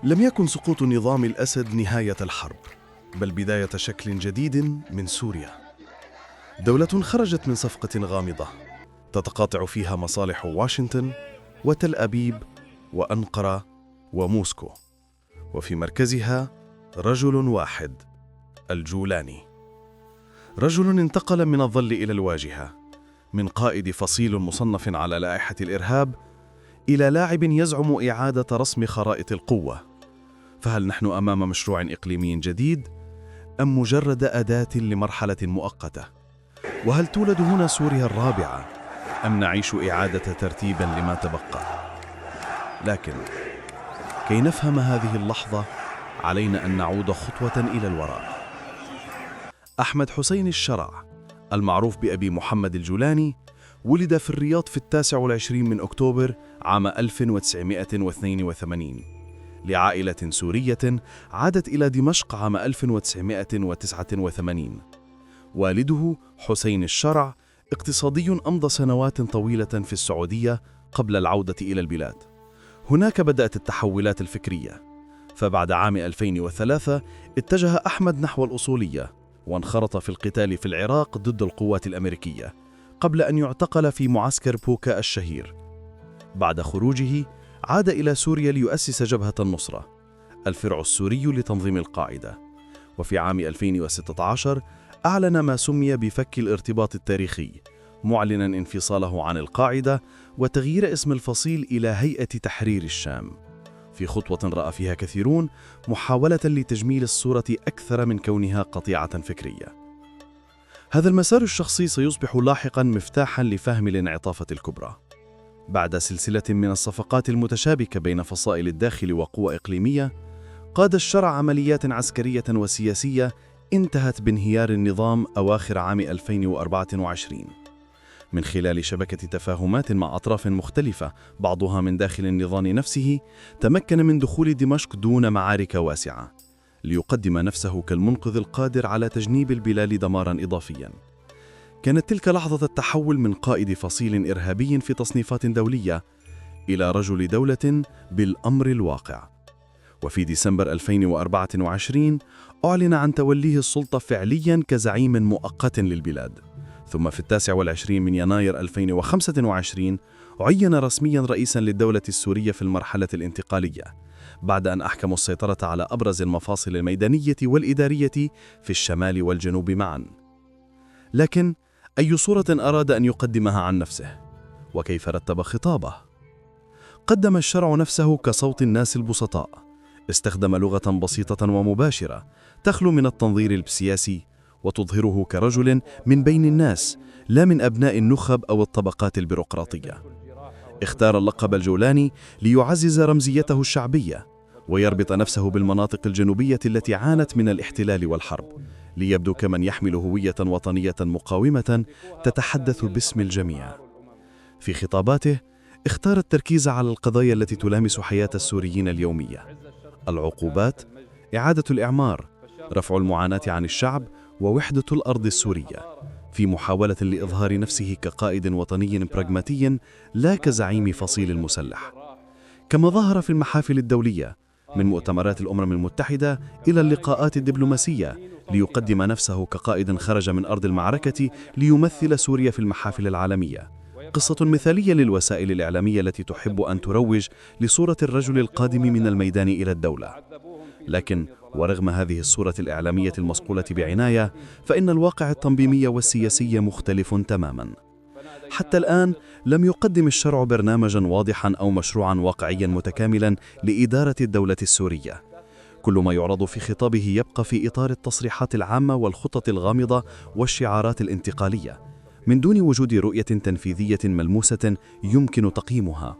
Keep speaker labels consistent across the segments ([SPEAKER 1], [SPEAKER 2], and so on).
[SPEAKER 1] لم يكن سقوط نظام الأسد نهاية الحرب، بل بداية شكل جديد من سوريا. دولة خرجت من صفقة غامضة تتقاطع فيها مصالح واشنطن وتل أبيب وأنقرة وموسكو، وفي مركزها رجل واحد، الجولاني. رجل انتقل من الظل إلى الواجهة، من قائد فصيل مصنف على لائحة الإرهاب إلى لاعب يزعم إعادة رسم خرائط القوة. فهل نحن أمام مشروع إقليمي جديد أم مجرد أداة لمرحلة مؤقتة؟ وهل تولد هنا سوريا الرابعة أم نعيش إعادة ترتيب لما تبقى؟ لكن كي نفهم هذه اللحظة علينا أن نعود خطوة إلى الوراء. أحمد حسين الشرع المعروف بأبي محمد الجولاني ولد في الرياض في 29 من أكتوبر عام 1982 لعائلة سورية عادت إلى دمشق عام 1989. والده حسين الشرع اقتصادي أمضى سنوات طويلة في السعودية قبل العودة إلى البلاد. هناك بدأت التحولات الفكرية، فبعد عام 2003 اتجه أحمد نحو الأصولية وانخرط في القتال في العراق ضد القوات الأمريكية قبل أن يعتقل في معسكر بوكا الشهير. بعد خروجه عاد إلى سوريا ليؤسس جبهة النصرة، الفرع السوري لتنظيم القاعدة. وفي عام 2016 أعلن ما سمي بفك الارتباط التاريخي، معلنا انفصاله عن القاعدة وتغيير اسم الفصيل إلى هيئة تحرير الشام، في خطوة رأى فيها كثيرون محاولة لتجميل الصورة أكثر من كونها قطيعة فكرية. هذا المسار الشخصي سيصبح لاحقا مفتاحا لفهم الانعطافة الكبرى. بعد سلسلة من الصفقات المتشابكة بين فصائل الداخل وقوى إقليمية، قاد الشرع عمليات عسكرية وسياسية انتهت بانهيار النظام أواخر عام 2024 من خلال شبكة تفاهمات مع أطراف مختلفة بعضها من داخل النظام نفسه. تمكن من دخول دمشق دون معارك واسعة ليقدم نفسه كالمنقذ القادر على تجنيب البلاد دماراً إضافياً. كانت تلك لحظة التحول من قائد فصيل إرهابي في تصنيفات دولية إلى رجل دولة بالأمر الواقع. وفي ديسمبر 2024 أعلن عن توليه السلطة فعلياً كزعيم مؤقت للبلاد. ثم في 29 من يناير 2025 عين رسمياً رئيساً للدولة السورية في المرحلة الانتقالية، بعد أن أحكموا السيطرة على أبرز المفاصل الميدانية والإدارية في الشمال والجنوب معاً. لكن أي صورة أراد أن يقدمها عن نفسه؟ وكيف رتب خطابه؟ قدم الشرع نفسه كصوت الناس البسطاء، استخدم لغة بسيطة ومباشرة تخلو من التنظير السياسي، وتظهره كرجل من بين الناس لا من أبناء النخب أو الطبقات البيروقراطية. اختار اللقب الجولاني ليعزز رمزيته الشعبية ويربط نفسه بالمناطق الجنوبية التي عانت من الاحتلال والحرب، ليبدو كمن يحمل هوية وطنية مقاومة تتحدث باسم الجميع. في خطاباته اختار التركيز على القضايا التي تلامس حياة السوريين اليومية: العقوبات، إعادة الإعمار، رفع المعاناة عن الشعب، ووحدة الأرض السورية، في محاولة لإظهار نفسه كقائد وطني براغماتي لا كزعيم فصيل مسلح. كما ظهر في المحافل الدولية، من مؤتمرات الأمم المتحدة إلى اللقاءات الدبلوماسية، ليقدم نفسه كقائد خرج من أرض المعركة ليمثل سوريا في المحافل العالمية. قصة مثالية للوسائل الإعلامية التي تحب أن تروج لصورة الرجل القادم من الميدان إلى الدولة. لكن ورغم هذه الصورة الإعلامية المصقولة بعناية، فإن الواقع التنظيمي والسياسي مختلف تماماً. حتى الآن لم يقدم الشرع برنامجاً واضحاً أو مشروعاً واقعياً متكاملاً لإدارة الدولة السورية. كل ما يعرض في خطابه يبقى في إطار التصريحات العامة والخطط الغامضة والشعارات الانتقالية، من دون وجود رؤية تنفيذية ملموسة يمكن تقييمها.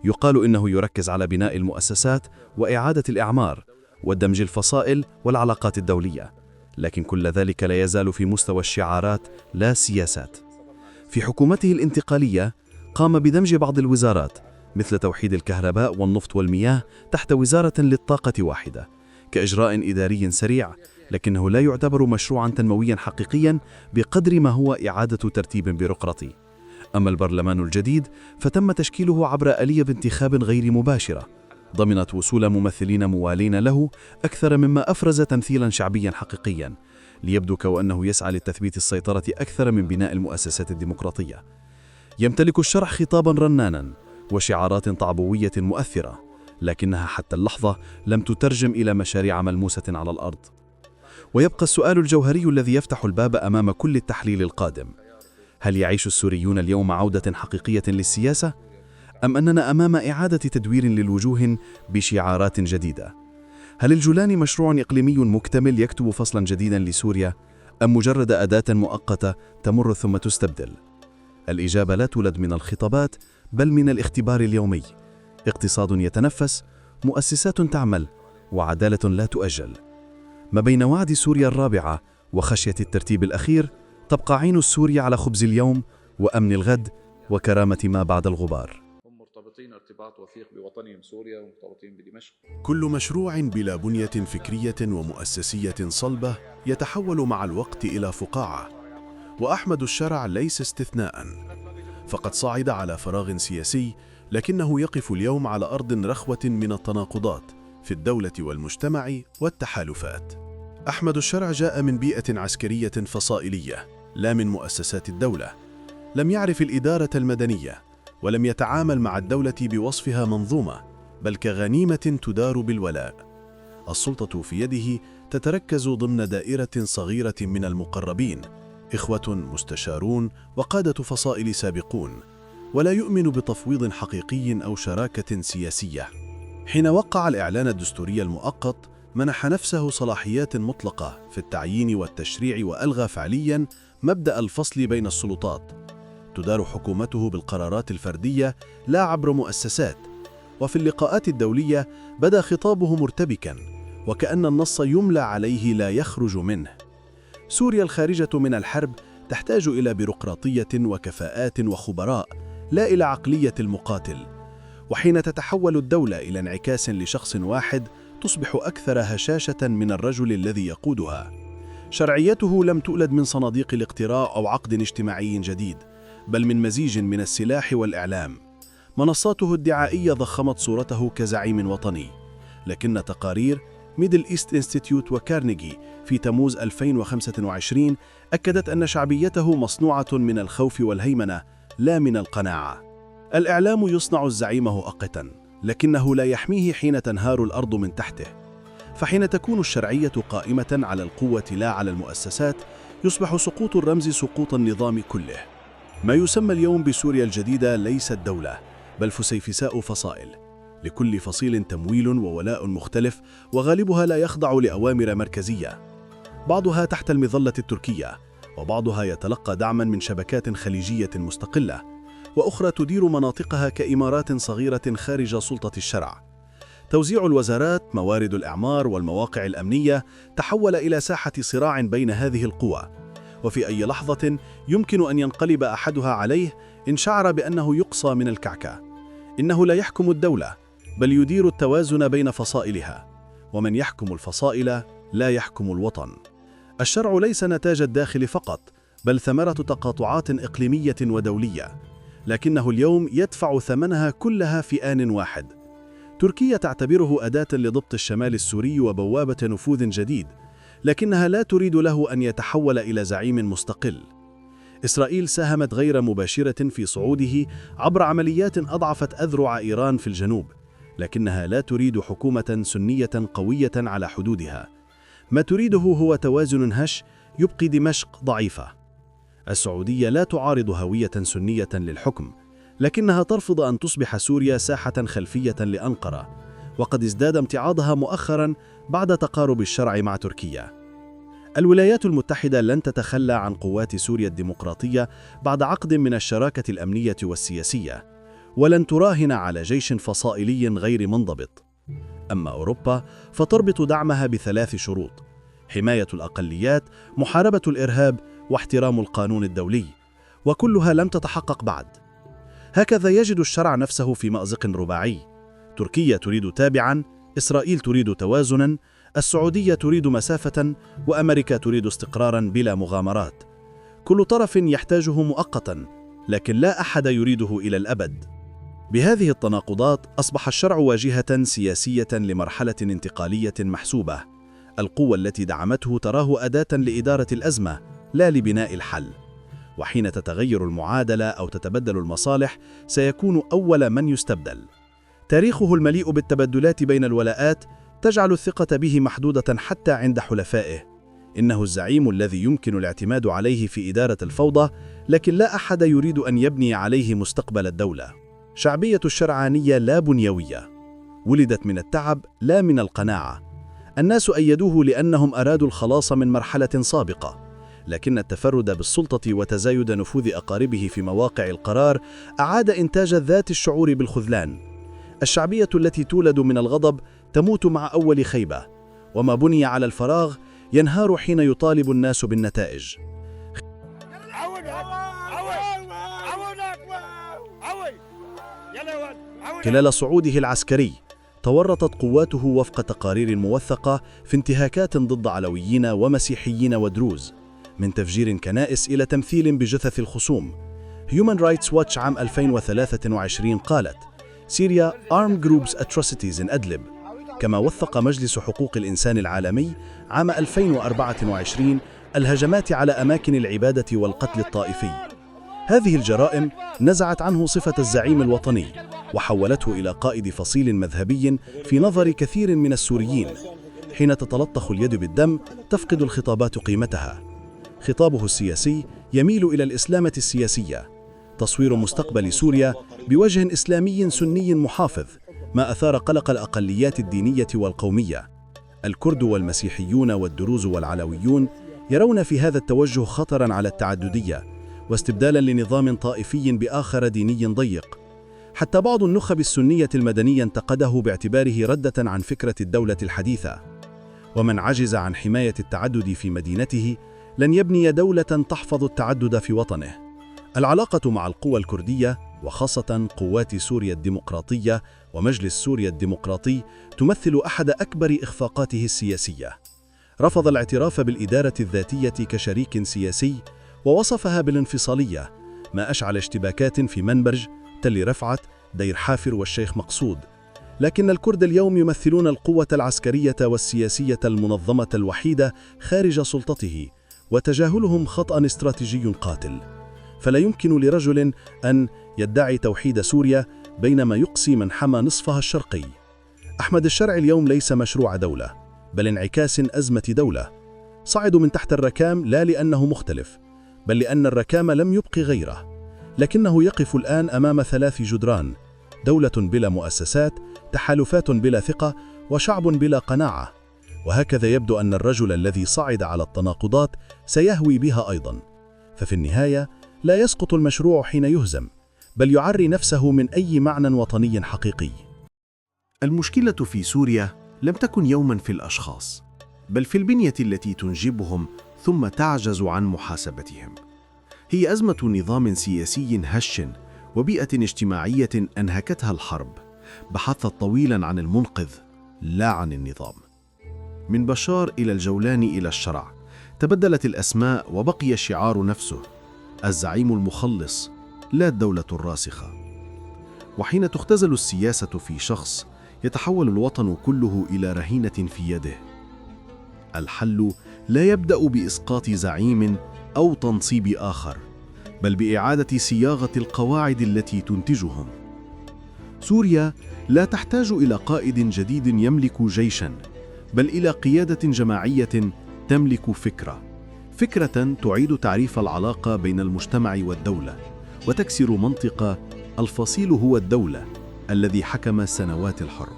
[SPEAKER 1] يقال إنه يركز على بناء المؤسسات وإعادة الإعمار ودمج الفصائل والعلاقات الدولية، لكن كل ذلك لا يزال في مستوى الشعارات لا سياسات. في حكومته الانتقالية قام بدمج بعض الوزارات مثل توحيد الكهرباء والنفط والمياه تحت وزارة للطاقة واحدة كإجراء إداري سريع، لكنه لا يعتبر مشروعا تنمويا حقيقيا بقدر ما هو إعادة ترتيب بيروقراطي. أما البرلمان الجديد فتم تشكيله عبر آلية انتخاب غير مباشرة، ضمنت وصول ممثلين موالين له أكثر مما أفرز تمثيلا شعبيا حقيقيا، ليبدو كأنه يسعى لتثبيت السيطرة أكثر من بناء المؤسسات الديمقراطية. يمتلك الشرع خطابا رنانا وشعارات طعبوية مؤثرة، لكنها حتى اللحظة لم تترجم إلى مشاريع ملموسة على الأرض. ويبقى السؤال الجوهري الذي يفتح الباب أمام كل التحليل القادم: هل يعيش السوريون اليوم عودة حقيقية للسياسة؟ أم أننا أمام إعادة تدوير للوجوه بشعارات جديدة؟ هل الجولاني مشروع إقليمي مكتمل يكتب فصلا جديدا لسوريا، أم مجرد أداة مؤقتة تمر ثم تستبدل؟ الإجابة لا تولد من الخطابات، بل من الاختبار اليومي. اقتصاد يتنفس، مؤسسات تعمل، وعدالة لا تؤجل. ما بين وعد سوريا الرابعة وخشية الترتيب الأخير، تبقى عين السوري على خبز اليوم وأمن الغد وكرامة ما بعد الغبار.
[SPEAKER 2] هم مرتبطين ارتباط وثيق بوطنهم سوريا ومرتبطين بدمشق.
[SPEAKER 3] كل مشروع بلا بنية فكرية ومؤسسية صلبة يتحول مع الوقت إلى فقاعة، وأحمد الشرع ليس استثناء. فقد صعد على فراغ سياسي، لكنه يقف اليوم على أرض رخوة من التناقضات في الدولة والمجتمع والتحالفات. أحمد الشرع جاء من بيئة عسكرية فصائلية، لا من مؤسسات الدولة. لم يعرف الإدارة المدنية، ولم يتعامل مع الدولة بوصفها منظومة، بل كغنيمة تدار بالولاء. السلطة في يده تتركز ضمن دائرة صغيرة من المقربين، إخوة مستشارون وقادة فصائل سابقون، ولا يؤمن بتفويض حقيقي أو شراكة سياسية. حين وقع الإعلان الدستوري المؤقت، منح نفسه صلاحيات مطلقة في التعيين والتشريع، وألغى فعلياً مبدأ الفصل بين السلطات. تدار حكومته بالقرارات الفردية لا عبر مؤسسات. وفي اللقاءات الدولية بدا خطابه مرتبكاً، وكأن النص يملى عليه لا يخرج منه. سوريا الخارجة من الحرب تحتاج إلى بيروقراطية وكفاءات وخبراء، لا إلى عقلية المقاتل. وحين تتحول الدولة إلى انعكاس لشخص واحد، تصبح أكثر هشاشة من الرجل الذي يقودها. شرعيته لم تولد من صناديق الاقتراع أو عقد اجتماعي جديد، بل من مزيج من السلاح والإعلام. منصاته الدعائية ضخمت صورته كزعيم وطني، لكن تقارير ميدل إيست إنستيتيوت وكارنيجي في تموز 2025 أكدت أن شعبيته مصنوعة من الخوف والهيمنة، لا من القناعة. الإعلام يصنع الزعيم مؤقتاً، لكنه لا يحميه حين تنهار الأرض من تحته. فحين تكون الشرعية قائمة على القوة لا على المؤسسات، يصبح سقوط الرمز سقوط النظام كله. ما يسمى اليوم بسوريا الجديدة ليست دولة، بل فسيفساء فصائل، لكل فصيل تمويل وولاء مختلف، وغالبها لا يخضع لأوامر مركزية. بعضها تحت المظلة التركية، وبعضها يتلقى دعما من شبكات خليجية مستقلة، وأخرى تدير مناطقها كإمارات صغيرة خارج سلطة الشرع. توزيع الوزارات، موارد الإعمار والمواقع الأمنية تحول إلى ساحة صراع بين هذه القوى، وفي أي لحظة يمكن أن ينقلب أحدها عليه إن شعر بأنه يقصى من الكعكة. إنه لا يحكم الدولة، بل يدير التوازن بين فصائلها، ومن يحكم الفصائل لا يحكم الوطن. الشرع ليس نتاج الداخل فقط، بل ثمرة تقاطعات إقليمية ودولية، لكنه اليوم يدفع ثمنها كلها في آن واحد. تركيا تعتبره أداة لضبط الشمال السوري وبوابة نفوذ جديد، لكنها لا تريد له أن يتحول إلى زعيم مستقل. إسرائيل ساهمت غير مباشرة في صعوده عبر عمليات أضعفت أذرع إيران في الجنوب، لكنها لا تريد حكومة سنية قوية على حدودها. ما تريده هو توازن هش يبقي دمشق ضعيفة. السعودية لا تعارض هوية سنية للحكم، لكنها ترفض أن تصبح سوريا ساحة خلفية لأنقرة، وقد ازداد امتعاضها مؤخرا بعد تقارب الشرع مع تركيا. الولايات المتحدة لن تتخلى عن قوات سوريا الديمقراطية بعد عقد من الشراكة الأمنية والسياسية، ولن تراهن على جيش فصائلي غير منضبط. أما أوروبا فتربط دعمها ب3 شروط: حماية الأقليات، محاربة الإرهاب، واحترام القانون الدولي، وكلها لم تتحقق بعد. هكذا يجد الشرع نفسه في مأزق رباعي: تركيا تريد تابعاً، إسرائيل تريد توازناً، السعودية تريد مسافة، وأمريكا تريد استقراراً بلا مغامرات. كل طرف يحتاجه مؤقتاً، لكن لا أحد يريده إلى الأبد.
[SPEAKER 1] بهذه التناقضات أصبح الشرع واجهة سياسية لمرحلة انتقالية محسوبة. القوة التي دعمته تراه أداة لإدارة الأزمة لا لبناء الحل. وحين تتغير المعادلة أو تتبدل المصالح سيكون أول من يستبدل. تاريخه المليء بالتبدلات بين الولاءات تجعل الثقة به محدودة حتى عند حلفائه. إنه الزعيم الذي يمكن الاعتماد عليه في إدارة الفوضى، لكن لا أحد يريد أن يبني عليه مستقبل الدولة. شعبية الشرعانية لا بنيوية، ولدت من التعب لا من القناعة. الناس أيدوه لأنهم أرادوا الخلاص من مرحلة سابقة، لكن التفرد بالسلطة وتزايد نفوذ أقاربه في مواقع القرار أعاد إنتاج ذات الشعور بالخذلان. الشعبية التي تولد من الغضب تموت مع أول خيبة، وما بني على الفراغ ينهار حين يطالب الناس بالنتائج. خلال صعوده العسكري تورطت قواته وفق تقارير موثقة في انتهاكات ضد علويين ومسيحيين ودروز، من تفجير كنائس إلى تمثيل بجثث الخصوم. Human Rights Watch عام 2023 قالت: سوريا Armed Groups Atrocities in Idlib. كما وثق مجلس حقوق الإنسان العالمي عام 2024 الهجمات على أماكن العبادة والقتل الطائفي. هذه الجرائم نزعت عنه صفة الزعيم الوطني وحولته إلى قائد فصيل مذهبي في نظر كثير من السوريين. حين تتلطخ اليد بالدم تفقد الخطابات قيمتها. خطابه السياسي يميل إلى الإسلامة السياسية، تصوير مستقبل سوريا بوجه إسلامي سني محافظ، ما أثار قلق الأقليات الدينية والقومية. الكرد والمسيحيون والدروز والعلويون يرون في هذا التوجه خطراً على التعددية واستبدالاً لنظام طائفي بآخر ديني ضيق. حتى بعض النخب السنية المدنية انتقده باعتباره ردة عن فكرة الدولة الحديثة. ومن عجز عن حماية التعدد في مدينته لن يبني دولة تحفظ التعدد في وطنه. العلاقة مع القوى الكردية وخاصة قوات سوريا الديمقراطية ومجلس سوريا الديمقراطي تمثل أحد أكبر إخفاقاته السياسية. رفض الاعتراف بالإدارة الذاتية كشريك سياسي ووصفها بالانفصالية، ما أشعل اشتباكات في منبرج، تل رفعت، دير حافر والشيخ مقصود. لكن الكرد اليوم يمثلون القوة العسكرية والسياسية المنظمة الوحيدة خارج سلطته، وتجاهلهم خطأ استراتيجي قاتل. فلا يمكن لرجل أن يدعي توحيد سوريا بينما يقصي من حمى نصفها الشرقي. أحمد الشرع اليوم ليس مشروع دولة، بل انعكاس أزمة دولة. صعدوا من تحت الركام لا لأنه مختلف، بل لأن الركام لم يبق غيره. لكنه يقف الآن أمام 3 جدران: دولة بلا مؤسسات، تحالفات بلا ثقة، وشعب بلا قناعة. وهكذا يبدو أن الرجل الذي صعد على التناقضات سيهوي بها أيضا. ففي النهاية لا يسقط المشروع حين يهزم، بل يعري نفسه من أي معنى وطني حقيقي.
[SPEAKER 3] المشكلة في سوريا لم تكن يوماً في الأشخاص، بل في البنية التي تنجبهم ثم تعجز عن محاسبتهم. هي أزمة نظام سياسي هش وبيئة اجتماعية أنهكتها الحرب، بحثت طويلاً عن المنقذ لا عن النظام. من بشار إلى الجولاني إلى الشرع تبدلت الأسماء وبقي الشعار نفسه: الزعيم المخلص لا الدولة الراسخة. وحين تختزل السياسة في شخص يتحول الوطن كله إلى رهينة في يده. الحل لا يبدأ بإسقاط زعيم أو تنصيب آخر، بل بإعادة صياغة القواعد التي تنتجهم. سوريا لا تحتاج إلى قائد جديد يملك جيشاً، بل إلى قيادة جماعية تملك فكرة تعيد تعريف العلاقة بين المجتمع والدولة، وتكسر منطق الفصيل هو الدولة الذي حكم سنوات الحرب.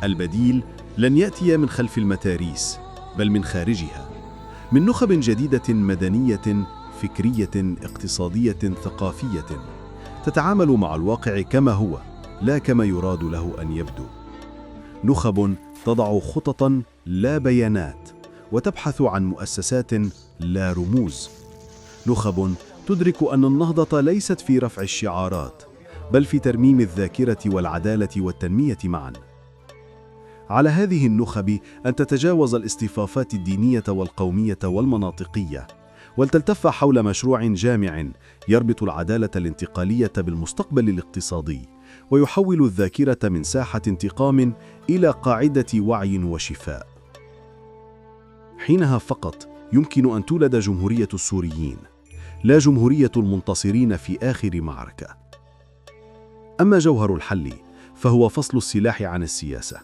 [SPEAKER 3] البديل لن يأتي من خلف المتاريس، بل من خارجها، من نخب جديدة مدنية، فكرية، اقتصادية، ثقافية، تتعامل مع الواقع كما هو لا كما يراد له أن يبدو. نخب تضع خططاً لا بيانات، وتبحث عن مؤسسات لا رموز. نخب تدرك أن النهضة ليست في رفع الشعارات، بل في ترميم الذاكرة والعدالة والتنمية معاً. على هذه النخب أن تتجاوز الاصطفافات الدينية والقومية والمناطقية، ولتلتف حول مشروع جامع يربط العدالة الانتقالية بالمستقبل الاقتصادي، ويحول الذاكرة من ساحة انتقام إلى قاعدة وعي وشفاء. حينها فقط يمكن أن تولد جمهورية السوريين، لا جمهورية المنتصرين في آخر معركة. أما جوهر الحل فهو فصل السلاح عن السياسة.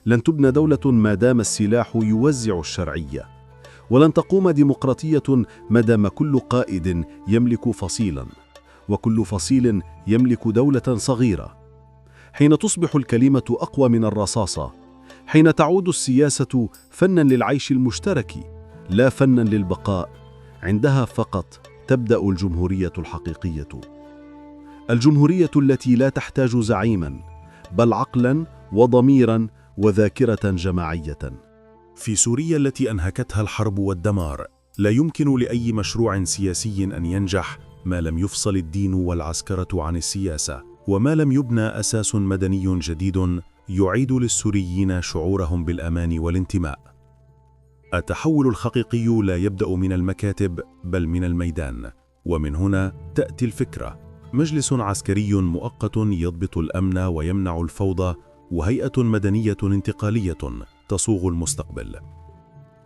[SPEAKER 3] لن تبنى دولة ما دام السلاح يوزع الشرعية، ولن تقوم ديمقراطية ما دام كل قائد يملك فصيلا، وكل فصيل يملك دولة صغيرة. حين تصبح الكلمة أقوى من الرصاصة، حين تعود السياسة فناً للعيش المشترك لا فناً للبقاء، عندها فقط تبدأ الجمهورية الحقيقية. الجمهورية التي لا تحتاج زعيماً، بل عقلاً وضميراً وذاكرة جماعية.
[SPEAKER 4] في سوريا التي أنهكتها الحرب والدمار، لا يمكن لأي مشروع سياسي أن ينجح ما لم يفصل الدين والعسكرة عن السياسة، وما لم يبنى أساس مدني جديد يعيد للسوريين شعورهم بالأمان والانتماء. التحول الحقيقي لا يبدأ من المكاتب بل من الميدان، ومن هنا تأتي الفكرة: مجلس عسكري مؤقت يضبط الأمن ويمنع الفوضى، وهيئة مدنية انتقالية تصوغ المستقبل.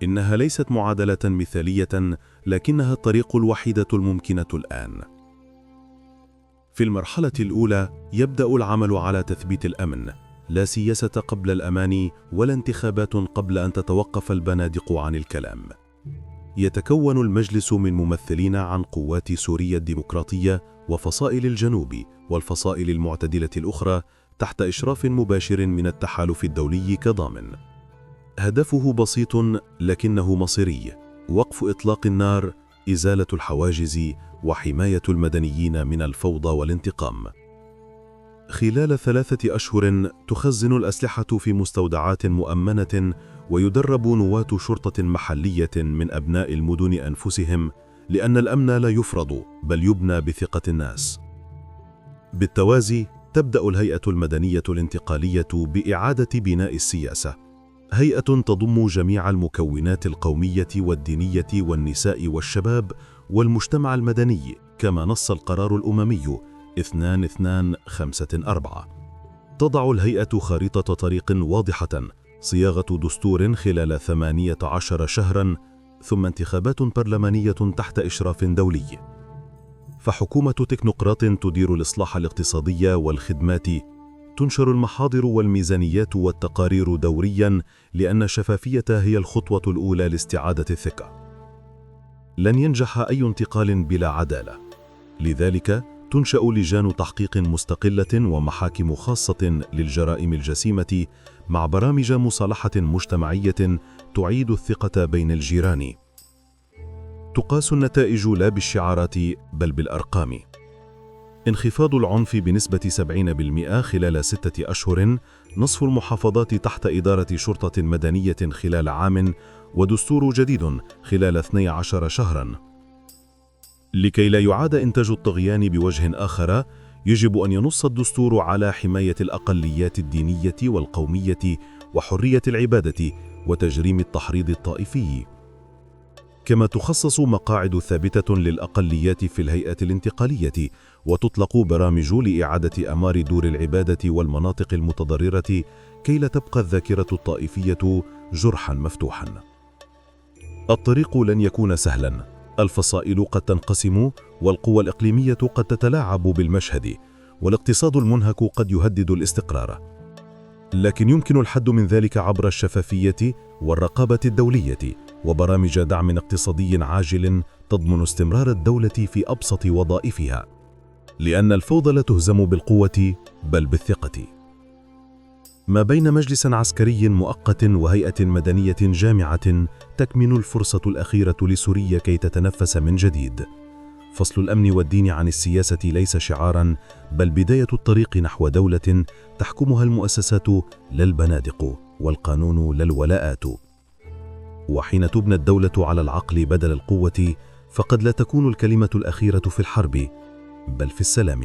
[SPEAKER 4] إنها ليست معادلة مثالية، لكنها الطريق الوحيدة الممكنة الآن. في المرحلة الأولى يبدأ العمل على تثبيت الأمن، لا سياسة قبل الأمان، ولا انتخابات قبل أن تتوقف البنادق عن الكلام. يتكون المجلس من ممثلين عن قوات سوريا الديمقراطية وفصائل الجنوب والفصائل المعتدلة الأخرى، تحت إشراف مباشر من التحالف الدولي كضامن. هدفه بسيط لكنه مصيري: وقف إطلاق النار، إزالة الحواجز، وحماية المدنيين من الفوضى والانتقام. خلال 3 أشهر تخزن الأسلحة في مستودعات مؤمنة، ويدرب نواة شرطة محلية من أبناء المدن أنفسهم، لأن الأمن لا يفرض بل يبنى بثقة الناس. بالتوازي تبدأ الهيئة المدنية الانتقالية بإعادة بناء السياسة، هيئة تضم جميع المكونات القومية والدينية والنساء والشباب والمجتمع المدني، كما نص القرار الأممي 2254. تضع الهيئة خريطة طريق واضحة: صياغة دستور خلال 18 شهراً، ثم انتخابات برلمانية تحت إشراف دولي. فحكومة تكنوقراط تدير الإصلاح الاقتصادي والخدمات، تنشر المحاضر والميزانيات والتقارير دورياً، لأن الشفافية هي الخطوة الأولى لاستعادة الثقة. لن ينجح أي انتقال بلا عدالة، لذلك تنشأ لجان تحقيق مستقلة ومحاكم خاصة للجرائم الجسيمة، مع برامج مصالحة مجتمعية تعيد الثقة بين الجيران. تقاس النتائج لا بالشعارات بل بالأرقام: انخفاض العنف بنسبة 70% خلال 6 أشهر، نصف المحافظات تحت إدارة شرطة مدنية خلال عام، ودستور جديد خلال 12 شهراً. لكي لا يعاد إنتاج الطغيان بوجه آخر، يجب أن ينص الدستور على حماية الأقليات الدينية والقومية وحرية العبادة وتجريم التحريض الطائفي. كما تخصص مقاعد ثابتة للأقليات في الهيئة الانتقالية، وتطلق برامج لإعادة أمار دور العبادة والمناطق المتضررة، كي لا تبقى الذاكرة الطائفية جرحا مفتوحا. الطريق لن يكون سهلا، الفصائل قد تنقسم، والقوى الإقليمية قد تتلاعب بالمشهد، والاقتصاد المنهك قد يهدد الاستقرار. لكن يمكن الحد من ذلك عبر الشفافية والرقابة الدولية، وبرامج دعم اقتصادي عاجل تضمن استمرار الدولة في أبسط وظائفها، لأن الفوضى لا تهزم بالقوة بل بالثقة. ما بين مجلس عسكري مؤقت وهيئة مدنية جامعة تكمن الفرصة الأخيرة لسوريا كي تتنفس من جديد. فصل الأمن والدين عن السياسة ليس شعاراً، بل بداية الطريق نحو دولة تحكمها المؤسسات لا البنادق، والقانون لا الولاءات. وحين تبنى الدولة على العقل بدل القوة، فقد لا تكون الكلمة الأخيرة في الحرب بل في السلام.